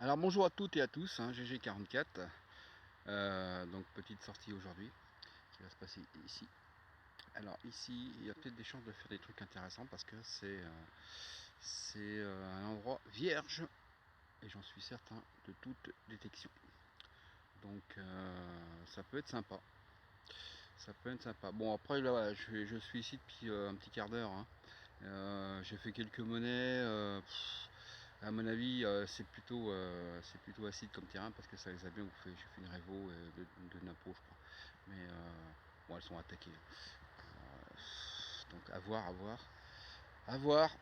Alors bonjour à toutes et à tous, hein, GG44, donc petite sortie aujourd'hui qui va se passer ici. Alors ici il y a peut-être des chances de faire des trucs intéressants parce que c'est un endroit vierge et j'en suis certain de toute détection. Donc ça peut être sympa. Ça peut être sympa. Bon après là voilà, je suis ici depuis un petit quart d'heure. Hein. J'ai fait quelques monnaies. À mon avis, c'est plutôt acide comme terrain parce que ça les a bien bouffés. J'ai fait une révo de Napo, je crois. Mais bon, elles sont attaquées. Donc à voir, à voir, à voir.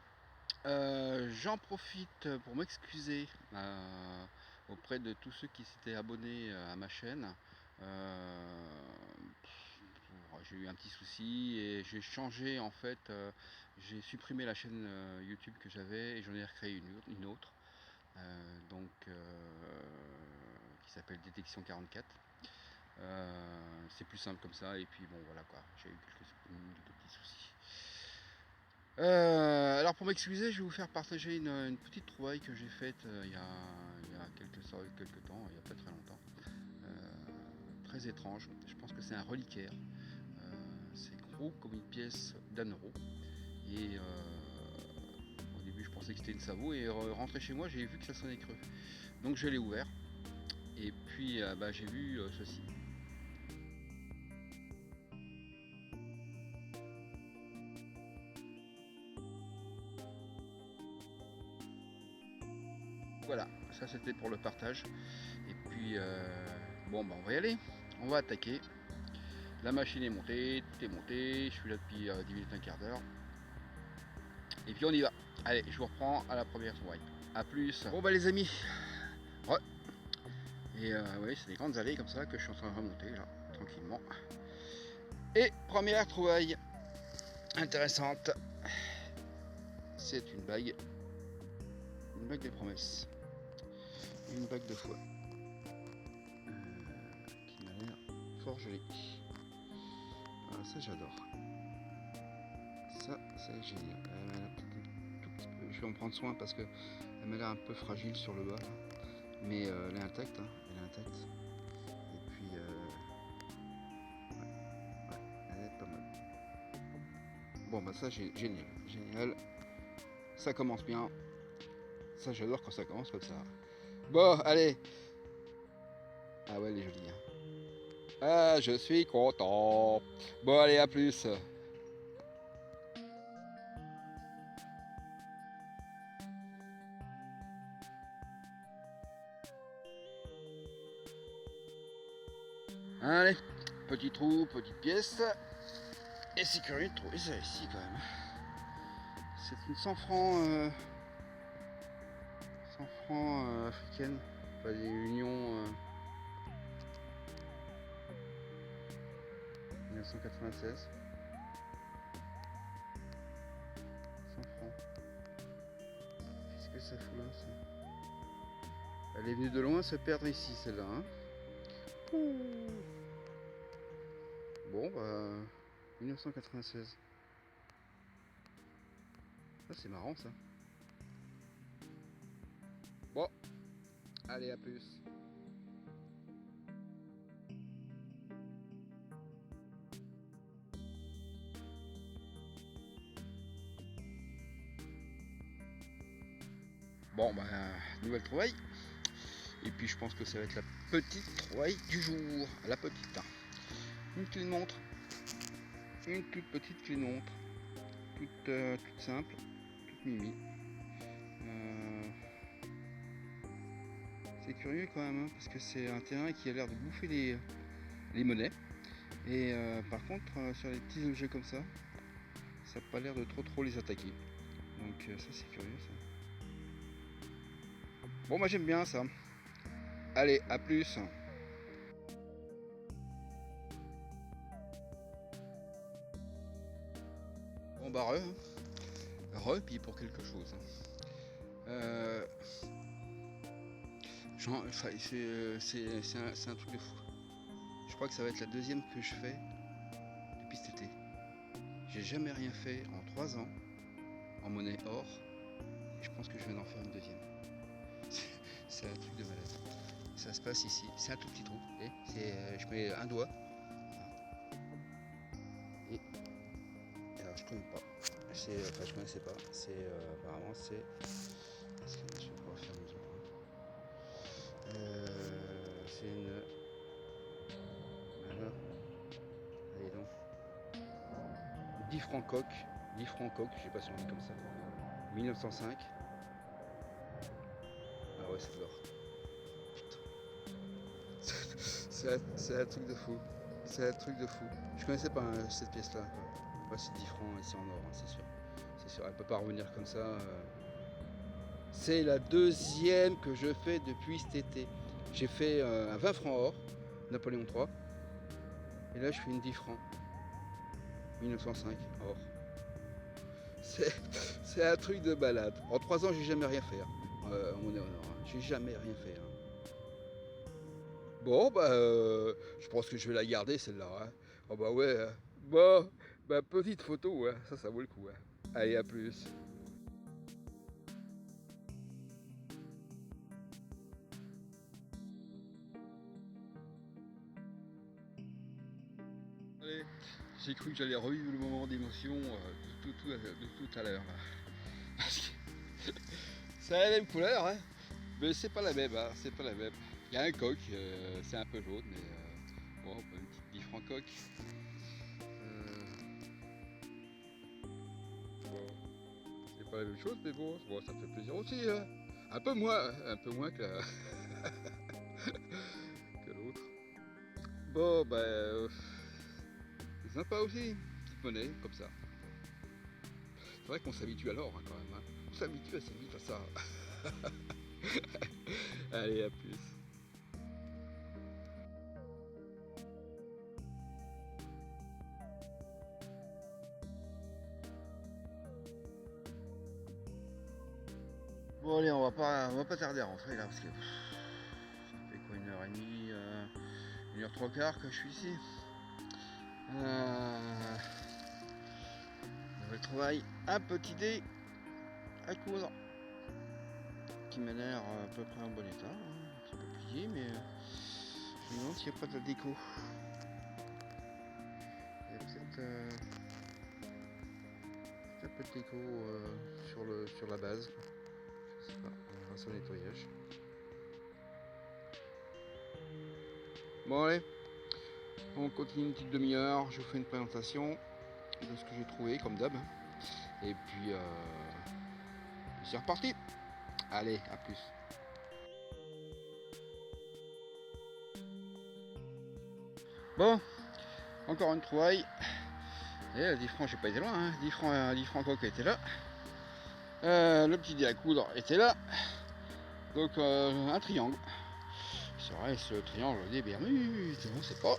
J'en profite pour m'excuser auprès de tous ceux qui s'étaient abonnés à ma chaîne. Euh, j'ai eu un petit souci et j'ai changé en fait, j'ai supprimé la chaîne YouTube que j'avais et j'en ai recréé une autre. Qui s'appelle Détection 44. C'est plus simple comme ça et puis bon voilà quoi, j'ai eu quelques petits soucis. Alors pour m'excuser, je vais vous faire partager une petite trouvaille que j'ai faite il y a quelques temps, il n'y a pas très longtemps. Très étrange, je pense que c'est un reliquaire. C'est gros comme une pièce d'un euro. Et au début je pensais que c'était une Savo et rentré chez moi j'ai vu que ça sonnait creux. Donc je l'ai ouvert et puis j'ai vu ceci. Voilà, ça c'était pour le partage. Et puis bon on va y aller, on va attaquer. La machine est montée, tout est monté, je suis là depuis 10 minutes, un quart d'heure. Et puis on y va. Allez, je vous reprends à la première trouvaille. A plus. Bon bah les amis, ouais. Et oui, c'est des grandes allées comme ça que je suis en train de remonter là, tranquillement. Et première trouvaille intéressante, c'est une bague des promesses, une bague de foi, qui m'a l'air fort jolie. Ah, ça j'adore, ça c'est génial. Je vais en prendre soin parce que elle m'a l'air un peu fragile sur le bas, là. Mais elle est intacte, hein. Elle est intacte. Et puis ouais, elle est pas mal. Bon bah ça génial, génial. Ça commence bien. Ça j'adore quand ça commence comme ça. Bon allez. Ah ouais elle est jolie. Hein. Ah je suis content. Bon allez à plus. Allez, petit trou, petite pièce. Et c'est curieux de trouver ça ici quand même. C'est une 100 francs, 100 francs africaine. Pas des unions 1996. 100 francs. Qu'est-ce que ça fout là ça? Elle est venue de loin se perdre ici celle-là. Hein. Bon bah 1996. Ah, c'est marrant ça. Bon, allez à plus. Bon bah nouvelle trouvaille. Et puis je pense que ça va être la petite trouvaille du jour. La petite. Une clé de montre. Une toute petite clé de montre. Toute simple. Toute mimi. C'est curieux quand même, hein, parce que c'est un terrain qui a l'air de bouffer les monnaies. Et par contre, sur les petits objets comme ça, ça n'a pas l'air de trop les attaquer. Donc ça c'est curieux ça. Bon moi j'aime bien ça. Allez, à plus. Bon bah puis pour quelque chose. Hein. C'est un truc de fou. Je crois que ça va être la deuxième que je fais depuis cet été. J'ai jamais rien fait en 3 ans en monnaie or. Et je pense que je vais en faire une deuxième. C'est un truc de malade. Ça se passe ici, c'est un tout petit trou. Et je mets un doigt. Et alors je connais pas. Enfin je connaissais pas. Apparemment c'est. Est-ce que je vais pouvoir faire mes c'est une. Alors, allez donc. 10 francs coq. 10 francs coq, je sais pas si on dit comme ça. 1905. Ah ouais, c'est de l'or. C'est un truc de fou. C'est un truc de fou. Je connaissais pas cette pièce-là. Pas si 10 francs ici en or, hein, c'est sûr. C'est sûr, elle peut pas revenir comme ça. C'est la deuxième que je fais depuis cet été. J'ai fait un 20 francs or, Napoléon III. Et là, je fais une 10 francs. 1905 or. C'est un truc de balade. En 3 ans, j'ai jamais rien fait. On est en or. J'ai jamais rien fait. Hein. Bon, je pense que je vais la garder celle-là. Hein. Oh bah ouais. Bon, petite photo, hein. Ça vaut le coup. Hein. Allez, à plus. Allez, j'ai cru que j'allais revivre le moment d'émotion de tout à l'heure. C'est la même couleur, hein, mais c'est pas la même. Hein, c'est pas la même. Il y a un coq, c'est un peu jaune, mais bon, une petite 10 francs coq. Bon, c'est pas la même chose, mais bon, ça me fait plaisir aussi. Hein. Un peu moins que que l'autre. Bon, c'est sympa aussi, petite monnaie comme ça. C'est vrai qu'on s'habitue alors hein, quand même. Hein. On s'habitue assez vite à ça. Allez, à plus. Bon allez, on va pas tarder à rentrer là parce que ça fait quoi 1h30, 1h3 que je suis ici. Je travaille un petit dé à coudre qui m'a l'air à peu près en bon état, hein, un petit peu plié, mais je me demande s'il n'y a pas de la déco. Il y a peut-être un peu de déco sur la base. Je sais pas, grâce au nettoyage. Bon allez, on continue une petite demi-heure, je vous fais une présentation de ce que j'ai trouvé comme d'hab. Et puis c'est reparti. Allez, à plus. Bon, encore une trouvaille. Et la 10 francs, j'ai pas été loin, hein. 10 francs coq était là. Le petit dé à coudre était là. Donc un triangle. Serait-ce le triangle des Bermudes? On sait pas.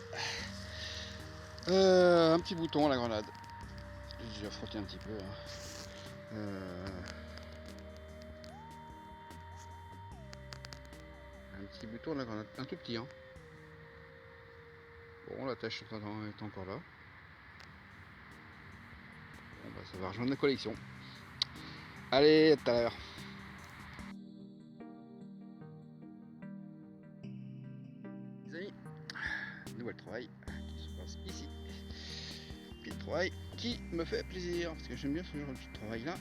Un petit bouton à la grenade. J'ai déjà frotté un petit peu. Hein. Un petit bouton à la grenade. Un tout petit. Hein. Bon, la tâche est encore là. Bon, ça va rejoindre la collection. Allez, à tout à l'heure. Les amis, nouvel travail qui se passe ici. Petit travail qui me fait plaisir parce que j'aime bien ce genre de petit travail là.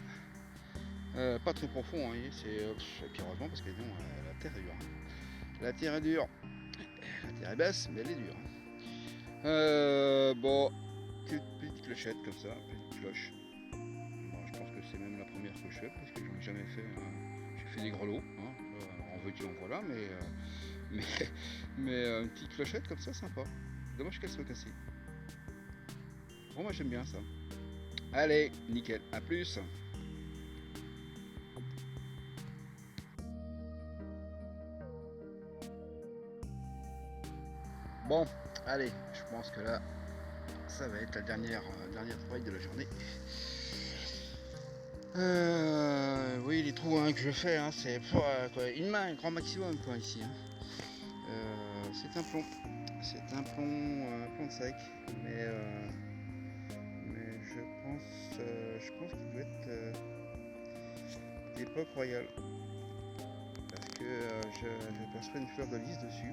Pas très profond, hein, et puis heureusement parce que non, la terre est dure. Hein. La terre est dure. La terre est basse, mais elle est dure. Bon, petite clochette comme ça, petite cloche. Bon, je pense que c'est même la première que je fais parce que j'en ai jamais fait. J'ai fait des grelots, hein, en veux-tu en voilà, mais une petite clochette comme ça, sympa. Dommage qu'elle soit cassée. Bon, moi j'aime bien ça. Allez, nickel, à plus. Bon, allez, je pense que là, ça va être la dernière trouvaille de la journée. Oui, les trous hein, que je fais, hein, c'est une main, un grand maximum quoi ici. Hein. C'est un plomb. C'est un plomb de sec, mais je pense qu'il doit être d'époque royale. Parce que j'aperçois une fleur de lys dessus.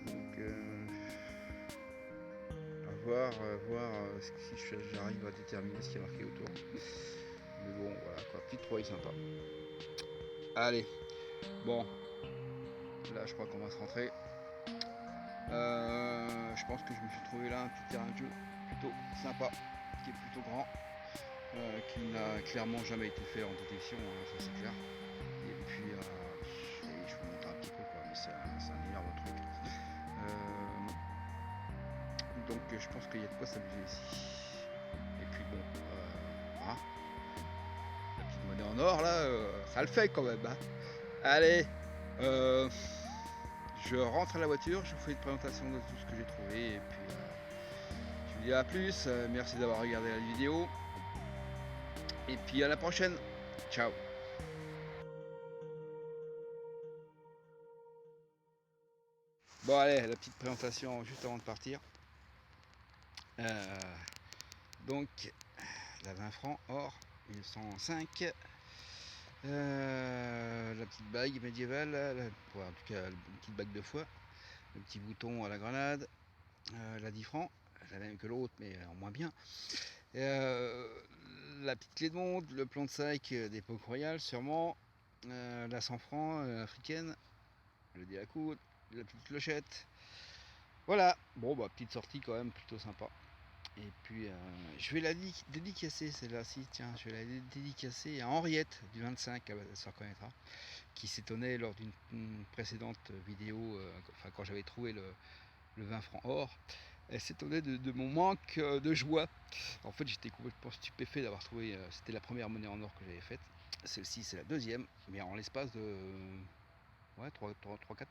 Donc à voir, si j'arrive à déterminer ce qui est marqué autour. Mais bon, voilà quoi, petite trouvaille sympa. Allez, bon, là je crois qu'on va se rentrer. Je pense que je me suis trouvé là un petit terrain de jeu plutôt sympa, qui est plutôt grand, qui n'a clairement jamais été fait en détection, hein, ça c'est clair. Et puis, je vous montre un petit peu quoi, mais c'est un énorme truc. Donc je pense qu'il y a de quoi s'amuser ici. Et puis bon, hein, la petite monnaie en or là, ça le fait quand même. Hein. Allez, je rentre à la voiture, je vous fais une présentation de tout ce que j'ai trouvé et puis je vous dis à plus, merci d'avoir regardé la vidéo et puis à la prochaine, ciao. Bon allez, la petite présentation juste avant de partir. Donc la 20 francs or 1905, la petite bague médiévale, en tout cas une petite bague de foie, le petit bouton à la grenade, la 10 francs, la même que l'autre mais en moins bien, la petite clé de montre, le plan de sac d'époque royale sûrement, la 100 francs africaine, le dé à coudre, la petite clochette. Voilà, bon bah petite sortie quand même plutôt sympa. Et puis je vais la dédicacer celle-là-ci, tiens, je vais la dédicacer à Henriette du 25, elle se reconnaîtra, qui s'étonnait lors d'une précédente vidéo, enfin quand j'avais trouvé le 20 francs or, elle s'étonnait de mon manque de joie. En fait j'étais complètement stupéfait d'avoir trouvé, c'était la première monnaie en or que j'avais faite, celle-ci c'est la deuxième, mais en l'espace de 3-4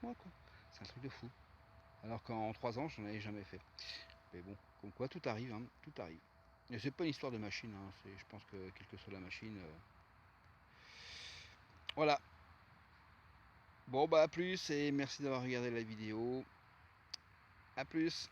mois quoi, c'est un truc de fou. Alors qu'en 3 ans je n'en avais jamais fait. Mais bon, comme quoi tout arrive, hein, tout arrive. Et c'est pas une histoire de machine, hein, je pense que quelle que soit la machine. Voilà. Bon bah à plus et merci d'avoir regardé la vidéo. À plus.